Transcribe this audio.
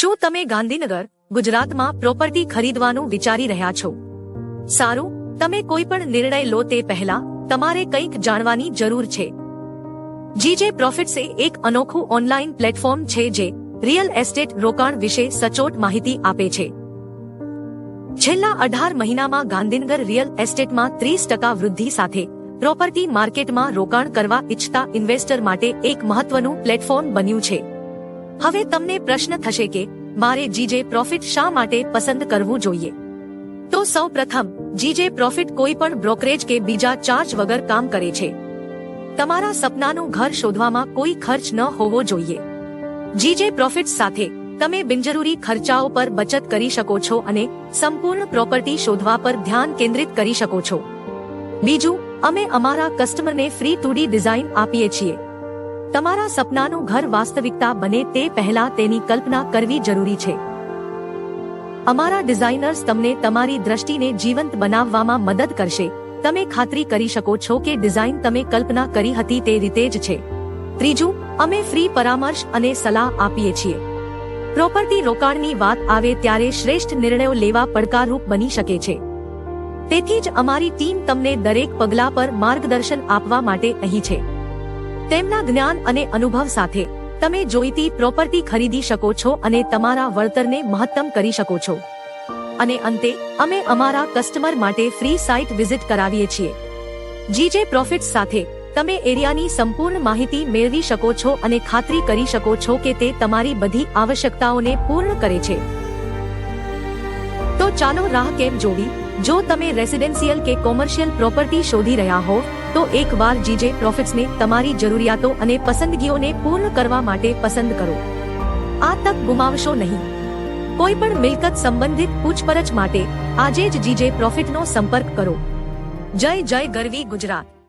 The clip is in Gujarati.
શું તમે ગાંધીનગર, ગુજરાતમાં પ્રોપર્ટી ખરીદવાનું વિચારી રહ્યા છો? સારું, તમે કોઈ પણ નિર્ણય લો તે પહેલા તમારે કંઈક જાણવાની જરૂર છે. જીજે પ્રોફિટ્સ એક અનોખું ઓનલાઈન પ્લેટફોર્મ છે જે રિયલ એસ્ટેટ રોકાણ વિશે સચોટ માહિતી આપે છે. છેલ્લા 18 મહિનામાં ગાંધીનગર રિયલ એસ્ટેટમાં 30% વૃદ્ધિ સાથે પ્રોપર્ટી માર્કેટમાં રોકાણ કરવા ઈચ્છતા ઇન્વેસ્ટર માટે એક મહત્વનું પ્લેટફોર્મ બન્યું છે. હવે તમને પ્રશ્ન થશે કે મારે જીજે પ્રોફિટ શા માટે પસંદ કરવું જોઈએ? તો સૌપ્રથમ, જીજે પ્રોફિટ કોઈ પણ બ્રોકરેજ કે બીજા ચાર્જ વગર કામ કરે છે. તમારા સપનાનું ઘર શોધવામાં કોઈ ખર્ચ ન હોવો જોઈએ. જીજે પ્રોફિટ્સ સાથે તમે બિનજરૂરી ખર્ચાઓ પર બચત કરી શકો છો અને સંપૂર્ણ પ્રોપર્ટી શોધવા પર ધ્યાન કેન્દ્રિત કરી શકો છો. બીજું, અમે અમારા કસ્ટમરને ફ્રી 2D ડિઝાઇન આપીએ છીએ. તમારા સપનાનું ઘર વાસ્તવિકતા બને તે પહેલા તેની કલ્પના કરવી જરૂરી છે. અમારા ડિઝાઇનર્સ તમને તમારી દ્રષ્ટિને જીવંત બનાવવામાં મદદ કરશે. તમે ખાતરી કરી શકો છો કે ડિઝાઇન તમે કલ્પના કરી હતી તે રીતે જ છે. ત્રીજું, અમે ફ્રી પરામર્શ અને સલાહ આપીએ છીએ. પ્રોપર્ટી રોકાણની વાત આવે ત્યારે શ્રેષ્ઠ નિર્ણયો લેવા પડકારરૂપ બની શકે છે. તેથી જ અમારી ટીમ તમને દરેક પગલા પર માર્ગદર્શન આપવા માટે અહીં છે. તેમના જ્ઞાન અને અનુભવ સાથે તમે જોઈતી પ્રોપર્ટી ખરીદી શકો છો અને તમારા વળતરને મહત્તમ કરી શકો છો. અને અંતે, અમે અમારા કસ્ટમર માટે ફ્રી સાઇટ વિઝિટ કરાવીએ છીએ. જીજે પ્રોફિટ્સ સાથે તમે એરિયાની સંપૂર્ણ માહિતી મેળવી શકો છો અને ખાતરી કરી શકો છો કે તે તમારી બધી આવશ્યકતાઓને પૂર્ણ કરે છે. તો ચાલો રાહ કેમ જોવી? જો તમે રેસિડેન્શિયલ કે કોમર્શિયલ પ્રોપર્ટી શોધી રહ્યા હો તો એકવાર જીજે પ્રોફિટ્સને તમારી જરૂરિયાતો અને પસંદગીઓને પૂર્ણ કરવા માટે પસંદ કરો. આ તક ગુમાવશો નહીં. કોઈ પણ મિલકત સંબંધિત પૂછપરછ માટે આજે જ જીજે પ્રોફિટનો સંપર્ક કરો. જય જય ગરવી ગુજરાત.